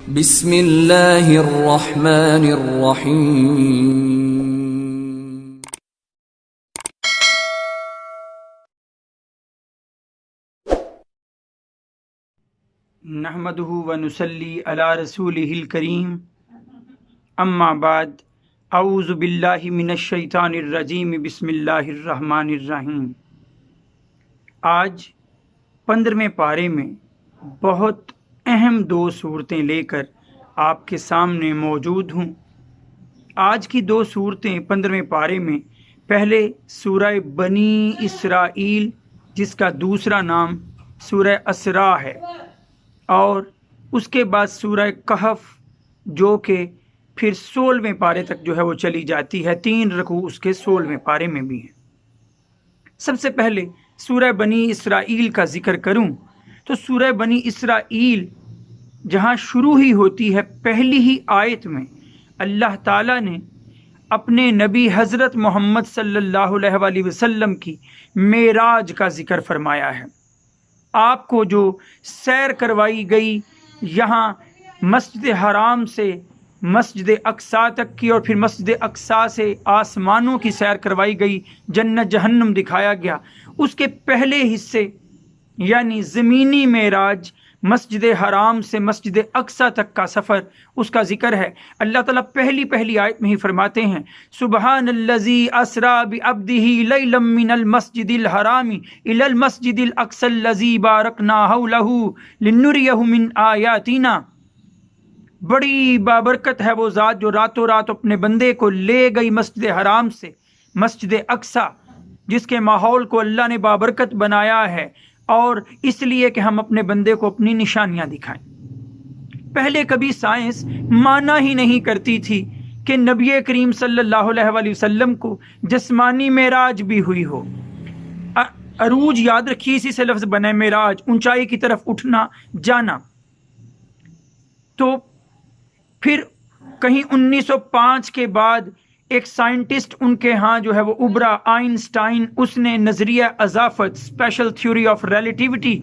بسم اللہ الرحمن الرحیم نحمده ونصلی علی رسولہ الکریم اما بعد اعوذ باللہ من الشیطان الرجیم بسم اللہ الرحمن الرحیم۔ آج 15ویں پارے میں بہت اہم 2 صورتیں لے کر آپ کے سامنے موجود ہوں۔ آج کی 2 صورتیں 15ویں پارے میں، پہلے سورہ بنی اسرائیل جس کا دوسرا نام سورہ اسراء ہے، اور اس کے بعد سورہ کہف جو کہ پھر 16ویں پارے تک جو ہے وہ چلی جاتی ہے، 3 رکوع اس کے 16ویں پارے میں بھی ہیں۔ سب سے پہلے سورہ بنی اسرائیل کا ذکر کروں تو سورہ بنی اسرائیل جہاں شروع ہی ہوتی ہے، پہلی ہی آیت میں اللہ تعالیٰ نے اپنے نبی حضرت محمد صلی اللہ علیہ وآلہ وسلم کی معراج کا ذکر فرمایا ہے۔ آپ کو جو سیر کروائی گئی یہاں مسجد حرام سے مسجد اقصیٰ تک کی، اور پھر مسجد اقصیٰ سے آسمانوں کی سیر کروائی گئی، جنت جہنم دکھایا گیا، اس کے پہلے حصے یعنی زمینی معراج مسجد حرام سے مسجد اقصیٰ تک کا سفر، اس کا ذکر ہے۔ اللہ تعالیٰ پہلی آیت میں ہی فرماتے ہیں، سبحان الذی اسریٰ بعبدہ لیلا من المسجد الحرام الی المسجد الاقصی الذی بارکنا حولہ لنریہ من آیاتنا۔ بڑی بابرکت ہے وہ ذات جو راتوں رات اپنے بندے کو لے گئی مسجد حرام سے مسجد اقصیٰ، جس کے ماحول کو اللہ نے بابرکت بنایا ہے، اور اس لیے کہ ہم اپنے بندے کو اپنی نشانیاں دکھائیں۔ پہلے کبھی سائنس مانا ہی نہیں کرتی تھی کہ نبی کریم صلی اللہ علیہ وآلہ وسلم کو جسمانی معراج بھی ہوئی ہو۔ عروج یاد رکھیے، اسی سے لفظ بنا معراج، اونچائی کی طرف اٹھنا جانا۔ تو پھر کہیں 1905 کے بعد ایک سائنٹسٹ ان کے ہاں جو ہے وہ ابھرا، آئنسٹائن، اس نے نظریہ اضافت اسپیشل تھیوری آف ریلیٹیوٹی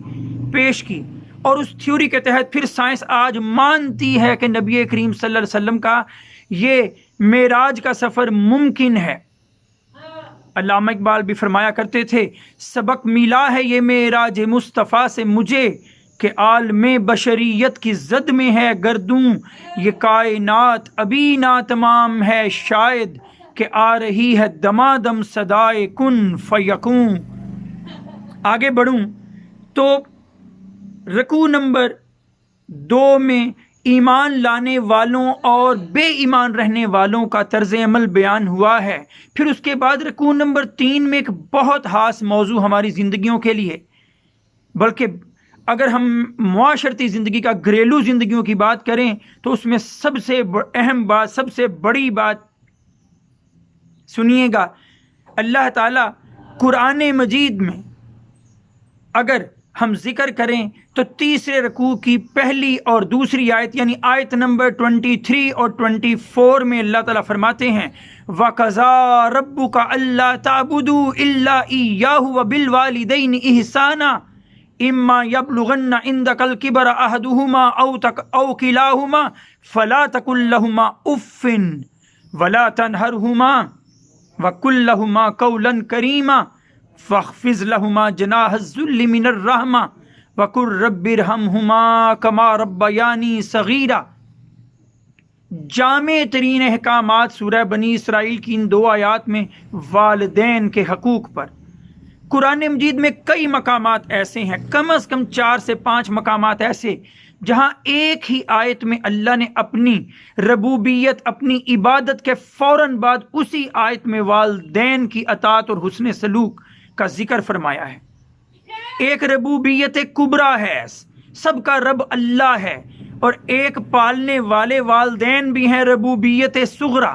پیش کی، اور اس تھیوری کے تحت پھر سائنس آج مانتی ہے کہ نبی کریم صلی اللہ علیہ وسلم کا یہ معراج کا سفر ممکن ہے۔ علامہ اقبال بھی فرمایا کرتے تھے، سبق ملا ہے یہ معراج مصطفیٰ سے مجھے، کہ عالم بشریت کی زد میں ہے گردوں، یہ کائنات ابھی ناتمام ہے شاید، کہ آ رہی ہے دمادم صدائے کن فیکون۔ آگے بڑھوں تو رکوع نمبر 2 میں ایمان لانے والوں اور بے ایمان رہنے والوں کا طرز عمل بیان ہوا ہے۔ پھر اس کے بعد رکوع نمبر 3 میں ایک بہت خاص موضوع ہماری زندگیوں کے لیے، بلکہ اگر ہم معاشرتی زندگی کا، گھریلو زندگیوں کی بات کریں تو اس میں سب سے اہم بات، سب سے بڑی بات سنیے گا۔ اللہ تعالیٰ قرآن مجید میں اگر ہم ذکر کریں تو 3 رکوع کی پہلی اور دوسری آیت یعنی آیت نمبر 23 اور 24 میں اللہ تعالیٰ فرماتے ہیں، وَقَضَىٰ رَبُّكَ أَلَّا تَعْبُدُوا إِلَّا إِيَّاهُ وَبِالْوَالِدَيْنِ إِحْسَانًا اما یبلغن عندک الکبر احدهما او کلاهما فلا تقل لهما اف ولا تنهرهما وقل لهما قولا کریما واخفض لهما جناح الذل من الرحمة وقل رب ارحمهما كما ربياني صغيرا۔ جامع ترین احکامات سورہ بنی اسرائیل کی ان 2 آیات میں والدین کے حقوق پر۔ قرآن مجید میں کئی مقامات ایسے ہیں، کم از کم 4 سے 5 مقامات ایسے جہاں ایک ہی آیت میں اللہ نے اپنی ربوبیت، اپنی عبادت کے فوراً بعد اسی آیت میں والدین کی اطاعت اور حسن سلوک کا ذکر فرمایا ہے۔ ایک ربوبیت کبریٰ ہے، سب کا رب اللہ ہے، اور ایک پالنے والے والدین بھی ہیں، ربوبیت صغریٰ۔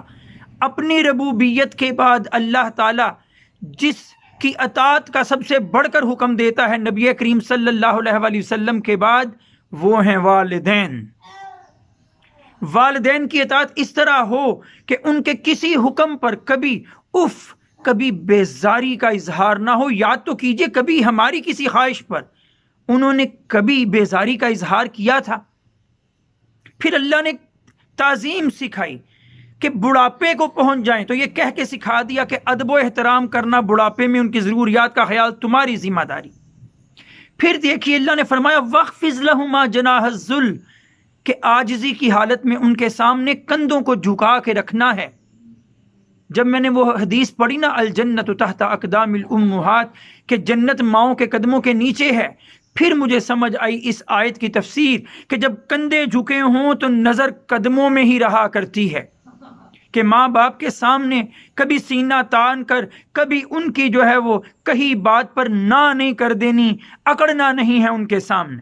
اپنی ربوبیت کے بعد اللہ تعالیٰ جس کی اطاعت کا سب سے بڑھ کر حکم دیتا ہے نبی کریم صلی اللہ علیہ وآلہ وسلم کے بعد، وہ ہیں والدین۔ والدین کی اطاعت اس طرح ہو کہ ان کے کسی حکم پر کبھی اف، کبھی بیزاری کا اظہار نہ ہو۔ یاد تو کیجئے کبھی ہماری کسی خواہش پر انہوں نے کبھی بیزاری کا اظہار کیا تھا؟ پھر اللہ نے تعظیم سکھائی کہ بڑھاپے کو پہنچ جائیں تو یہ کہہ کے سکھا دیا کہ ادب و احترام کرنا بڑھاپے میں ان کی ضروریات کا خیال تمہاری ذمہ داری۔ پھر دیکھیے اللہ نے فرمایا وَاخْفِضْ لَهُمَا جَنَاحَ الذُّلِّ کہ عاجزی کی حالت میں ان کے سامنے کندھوں کو جھکا کے رکھنا ہے۔ جب میں نے وہ حدیث پڑھی نا الجنت تحت اقدام الامہات کہ جنت ماؤں کے قدموں کے نیچے ہے، پھر مجھے سمجھ آئی اس آیت کی تفسیر کہ جب کندھے جھکے ہوں تو نظر قدموں میں ہی رہا کرتی ہے، کہ ماں باپ کے سامنے کبھی سینہ تان کر کبھی ان کی جو ہے وہ کہیں بات پر نہ نہیں کر دینی، اکڑنا نہیں ہے ان کے سامنے۔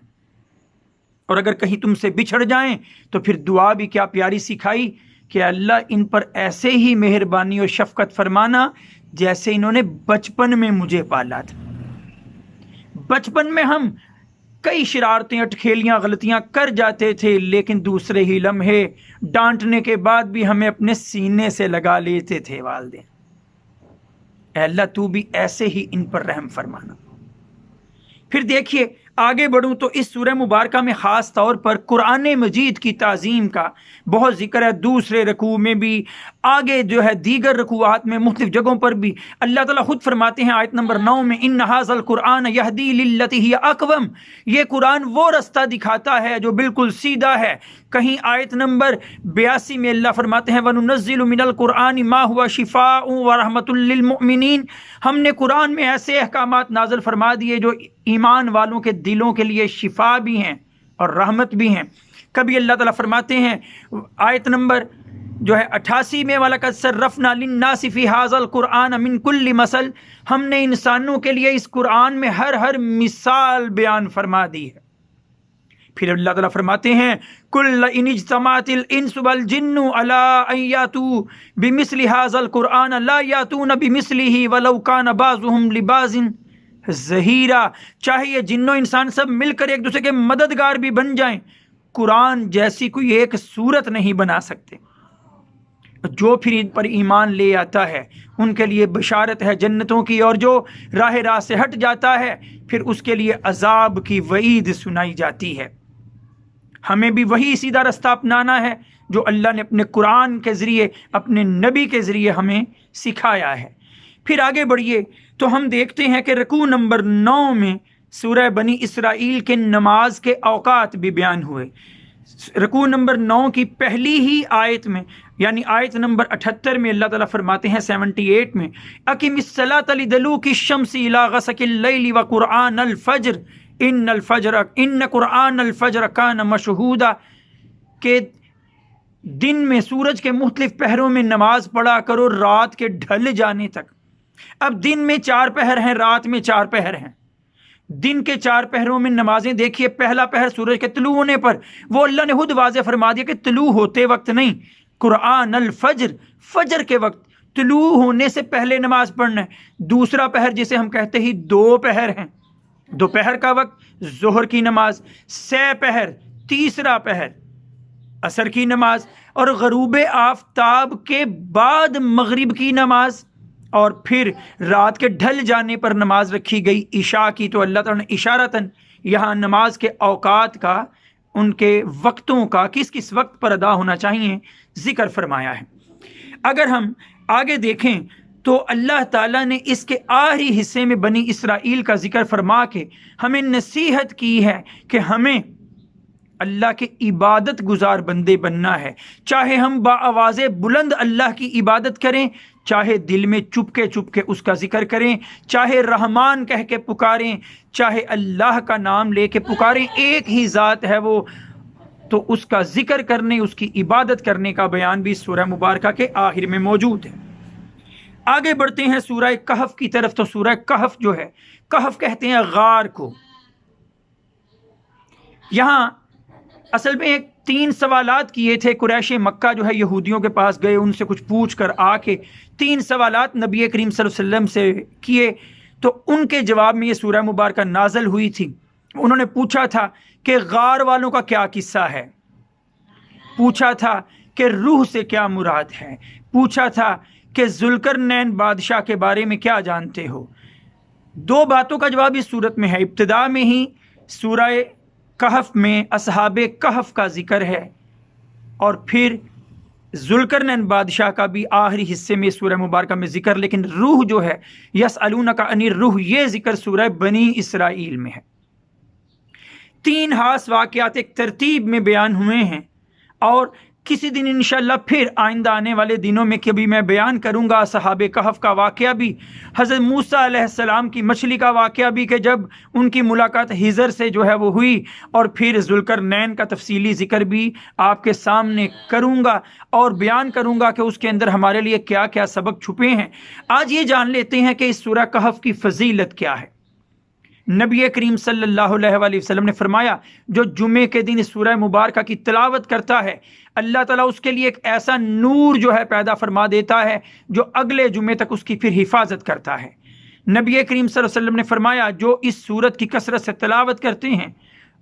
اور اگر کہیں تم سے بچھڑ جائیں تو پھر دعا بھی کیا پیاری سکھائی کہ اللہ ان پر ایسے ہی مہربانی اور شفقت فرمانا جیسے انہوں نے بچپن میں مجھے پالا تھا۔ بچپن میں ہم کئی شرارتیں اٹکھیلیاں غلطیاں کر جاتے تھے، لیکن دوسرے ہی لمحے ڈانٹنے کے بعد بھی ہمیں اپنے سینے سے لگا لیتے تھے والدین۔ اے اللہ تو بھی ایسے ہی ان پر رحم فرمانا۔ پھر دیکھیے آگے بڑھوں تو اس سورہ مبارکہ میں خاص طور پر قرآن مجید کی تعظیم کا بہت ذکر ہے، دوسرے رکوع میں بھی، آگے جو ہے دیگر رکوعات میں مختلف جگہوں پر بھی۔ اللہ تعالیٰ خود فرماتے ہیں آیت نمبر 9 میں ان ھذا القرآن یہدی للتی ہی اقوم، یہ قرآن وہ رستہ دکھاتا ہے جو بالکل سیدھا ہے۔ کہیں آیت نمبر 82 میں اللہ فرماتے ہیں وَنُنَزِّلُ مِنَ الْقُرْآنِ مَا هُوَ شِفَاءٌ وَرَحْمَةٌ لِّلْمُؤْمِنِينَ، ہم نے قرآن میں ایسے احکامات نازل فرما دیے جو ایمان والوں کے دلوں کے لیے شفا بھی ہیں اور رحمت بھی ہیں۔ کبھی اللہ تعالیٰ فرماتے ہیں آیت نمبر جو ہے 88 میں وَلَقَدْ صَرَّفْنَا لِلنَّاسِ فِي هَذَا الْقُرْآنَ مِنْ كُلِّ مَثَلٍ، ہم نے انسانوں کے لیے اس قرآن میں ہر مثال بیان فرما دی ہے۔ پھر اللہ تعالیٰ فرماتے ہیں کل ان اجتمعت الانس والجن علی ان یاتوا بمثل هذا القرآن لا یاتون بمثله ولو کان بعضهم لبعض ظہیرا، چاہے یہ جن و انسان سب مل کر ایک دوسرے کے مددگار بھی بن جائیں، قرآن جیسی کوئی ایک صورت نہیں بنا سکتے۔ جو پھر ان پر ایمان لے آتا ہے ان کے لیے بشارت ہے جنتوں کی، اور جو راہ سے ہٹ جاتا ہے پھر اس کے لیے عذاب کی وعید سنائی جاتی ہے۔ ہمیں بھی وہی سیدھا رستہ اپنانا ہے جو اللہ نے اپنے قرآن کے ذریعے اپنے نبی کے ذریعے ہمیں سکھایا ہے۔ پھر آگے بڑھیے تو ہم دیکھتے ہیں کہ رکوع نمبر 9 میں سورہ بنی اسرائیل کے نماز کے اوقات بھی بیان ہوئے۔ رکوع نمبر 9 کی پہلی ہی آیت میں یعنی آیت نمبر 78 میں اللہ تعالیٰ فرماتے ہیں 78 میں اقم الصلاۃ لدلوک الشمس الی غسق اللیل وقرآن الفجر ان قرآن الفجر کان مشہودا، کہ دن میں سورج کے مختلف پہروں میں نماز پڑھا کرو رات کے ڈھل جانے تک۔ اب دن میں 4 پہر ہیں، رات میں 4 پہر ہیں۔ دن کے 4 پہروں میں نمازیں دیکھیے، پہلا پہر سورج کے طلوع ہونے پر، وہ اللہ نے خود واضح فرما دیا کہ طلوع ہوتے وقت نہیں، قرآن الفجر، فجر کے وقت طلوع ہونے سے پہلے نماز پڑھنا ہے۔ دوسرا پہر جسے ہم کہتے ہی 2 پہر ہیں، دوپہر کا وقت ظہر کی نماز، سہ پہر تیسرا پہر عصر کی نماز، اور غروب آفتاب کے بعد مغرب کی نماز، اور پھر رات کے ڈھل جانے پر نماز رکھی گئی عشاء کی۔ تو اللہ تعالیٰ نے اشارتاً یہاں نماز کے اوقات کا، ان کے وقتوں کا کس کس وقت پر ادا ہونا چاہیے ذکر فرمایا ہے۔ اگر ہم آگے دیکھیں تو اللہ تعالیٰ نے اس کے آخری حصے میں بنی اسرائیل کا ذکر فرما کے ہمیں نصیحت کی ہے کہ ہمیں اللہ کے عبادت گزار بندے بننا ہے، چاہے ہم بآواز بلند اللہ کی عبادت کریں، چاہے دل میں چپ کے اس کا ذکر کریں، چاہے رحمان کہہ کے پکاریں، چاہے اللہ کا نام لے کے پکاریں، ایک ہی ذات ہے وہ۔ تو اس کا ذکر کرنے، اس کی عبادت کرنے کا بیان بھی سورہ مبارکہ کے آخر میں موجود ہے۔ آگے بڑھتے ہیں سورہ کہف کی طرف۔ تو سورہ کہف جو ہے، کہف کہتے ہیں غار کو۔ یہاں اصل میں 3 سوالات کیے تھے قریش مکہ جو ہے یہودیوں کے پاس گئے، ان سے کچھ پوچھ کر آ کے 3 سوالات نبی کریم صلی اللہ علیہ وسلم سے کیے، تو ان کے جواب میں یہ سورہ مبارکہ نازل ہوئی تھی۔ انہوں نے پوچھا تھا کہ غار والوں کا کیا قصہ ہے، پوچھا تھا کہ روح سے کیا مراد ہے، پوچھا تھا کہ ذوالقرنین بادشاہ کے بارے میں کیا جانتے ہو۔ 2 باتوں کا جواب اس صورت میں ہے۔ ابتدا میں ہی سورہ کہف میں اصحاب کہف کا ذکر ہے اور پھر ذوالقرنین بادشاہ کا بھی آخری حصے میں سورہ مبارکہ میں ذکر، لیکن روح جو ہے یسألونک عن الروح، یہ ذکر سورہ بنی اسرائیل میں ہے۔ 3 خاص واقعات ایک ترتیب میں بیان ہوئے ہیں، اور کسی دن انشاءاللہ پھر آئندہ آنے والے دنوں میں کبھی میں بیان کروں گا اصحاب کہف کا واقعہ بھی، حضرت موسیٰ علیہ السلام کی مچھلی کا واقعہ بھی کہ جب ان کی ملاقات خضر سے جو ہے وہ ہوئی، اور پھر ذوالقرنین کا تفصیلی ذکر بھی آپ کے سامنے کروں گا اور بیان کروں گا کہ اس کے اندر ہمارے لیے کیا کیا سبق چھپے ہیں۔ آج یہ جان لیتے ہیں کہ اس سورہ کہف کی فضیلت کیا ہے۔ نبی کریم صلی اللہ علیہ وآلہ وسلم نے فرمایا، جو جمعے کے دن اس سورہ مبارکہ کی تلاوت کرتا ہے، اللہ تعالیٰ اس کے لیے ایک ایسا نور جو ہے پیدا فرما دیتا ہے جو اگلے جمعے تک اس کی پھر حفاظت کرتا ہے۔ نبی کریم صلی اللہ علیہ وسلم نے فرمایا، جو اس سورت کی کثرت سے تلاوت کرتے ہیں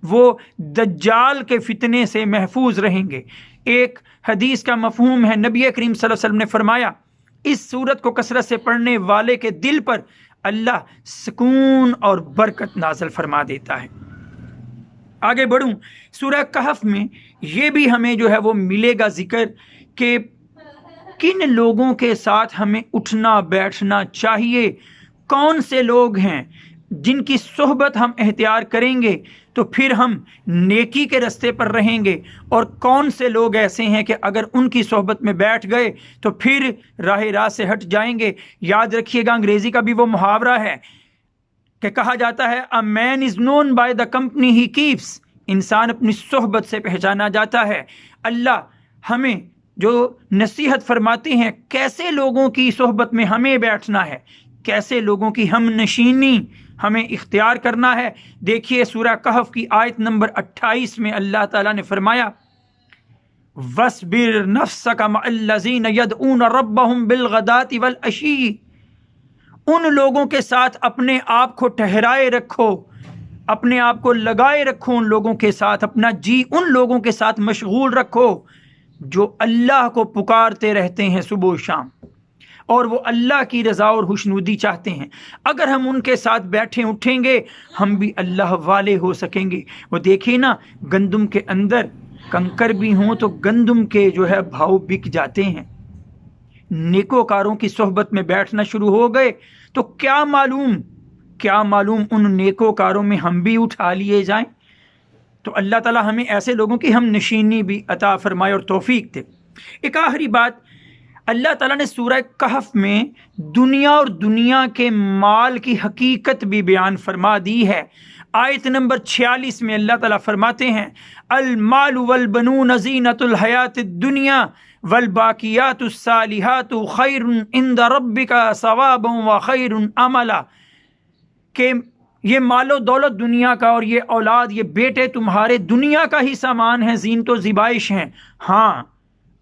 وہ دجال کے فتنے سے محفوظ رہیں گے۔ ایک حدیث کا مفہوم ہے، نبی کریم صلی اللہ علیہ وسلم نے فرمایا، اس سورت کو کثرت سے پڑھنے والے کے دل پر اللہ سکون اور برکت نازل فرما دیتا ہے۔ آگے بڑھوں، سورہ کہف میں یہ بھی ہمیں جو ہے وہ ملے گا ذکر کہ کن لوگوں کے ساتھ ہمیں اٹھنا بیٹھنا چاہیے، کون سے لوگ ہیں جن کی صحبت ہم اختیار کریں گے تو پھر ہم نیکی کے رستے پر رہیں گے، اور کون سے لوگ ایسے ہیں کہ اگر ان کی صحبت میں بیٹھ گئے تو پھر راہ سے ہٹ جائیں گے۔ یاد رکھیے گا، انگریزی کا بھی وہ محاورہ ہے کہ کہا جاتا ہے a man is known by the company he keeps، انسان اپنی صحبت سے پہچانا جاتا ہے۔ اللہ ہمیں جو نصیحت فرماتے ہیں کیسے لوگوں کی صحبت میں ہمیں بیٹھنا ہے، کیسے لوگوں کی ہم نشینی ہمیں اختیار کرنا ہے۔ دیکھیے سورہ کہف کی آیت نمبر 28 میں اللہ تعالیٰ نے فرمایا، وَاصْبِرْ نَفْسَكَ مَعَ الَّذِينَ يَدْعُونَ رَبَّهُمْ بِالْغَدَاةِ وَالْعَشِيِّ، ان لوگوں کے ساتھ اپنے آپ کو ٹھہرائے رکھو، اپنے آپ کو لگائے رکھو ان لوگوں کے ساتھ، اپنا جی ان لوگوں کے ساتھ مشغول رکھو جو اللہ کو پکارتے رہتے ہیں صبح و شام، اور وہ اللہ کی رضا اور خوشنودی چاہتے ہیں۔ اگر ہم ان کے ساتھ بیٹھیں اٹھیں گے ہم بھی اللہ والے ہو سکیں گے۔ وہ دیکھیں نا، گندم کے اندر کنکر بھی ہوں تو گندم کے جو ہے بھاؤ بک جاتے ہیں۔ نیکوکاروں کی صحبت میں بیٹھنا شروع ہو گئے تو کیا معلوم ان نیکوکاروں میں ہم بھی اٹھا لیے جائیں۔ تو اللہ تعالی ہمیں ایسے لوگوں کی ہم نشینی بھی عطا فرمائے اور توفیق دے۔ ایک آخری بات، اللہ تعالیٰ نے سورہ کہف میں دنیا اور دنیا کے مال کی حقیقت بھی بیان فرما دی ہے۔ آیت نمبر 46 میں اللہ تعالیٰ فرماتے ہیں، المال والبنون زینۃ الحیات الدنیا والباقیات الصالحات خیر عند ربک ثوابا وخیر عملا، کہ یہ مال و دولت دنیا کا اور یہ اولاد، یہ بیٹے تمہارے دنیا کا ہی سامان ہے، زینت و زیبائش ہیں۔ ہاں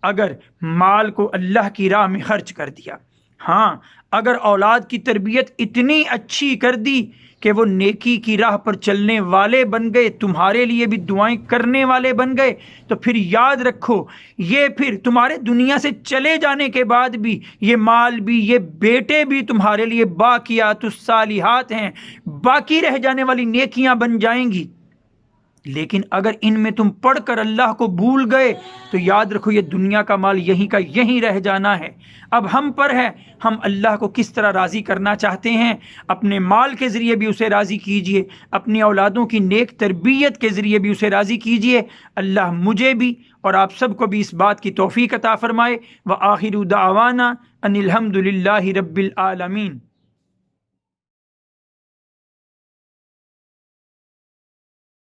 اگر مال کو اللہ کی راہ میں خرچ کر دیا، ہاں اگر اولاد کی تربیت اتنی اچھی کر دی کہ وہ نیکی کی راہ پر چلنے والے بن گئے، تمہارے لیے بھی دعائیں کرنے والے بن گئے، تو پھر یاد رکھو یہ پھر تمہارے دنیا سے چلے جانے کے بعد بھی یہ مال بھی یہ بیٹے بھی تمہارے لیے باقیات الصالحات ہیں، باقی رہ جانے والی نیکیاں بن جائیں گی۔ لیکن اگر ان میں تم پڑھ کر اللہ کو بھول گئے تو یاد رکھو یہ دنیا کا مال یہیں کا یہیں رہ جانا ہے۔ اب ہم پر ہے ہم اللہ کو کس طرح راضی کرنا چاہتے ہیں، اپنے مال کے ذریعے بھی اسے راضی کیجئے، اپنی اولادوں کی نیک تربیت کے ذریعے بھی اسے راضی کیجئے۔ اللہ مجھے بھی اور آپ سب کو بھی اس بات کی توفیق عطا فرمائے۔ وآخر دعوانا ان الحمد للہ رب العالمین۔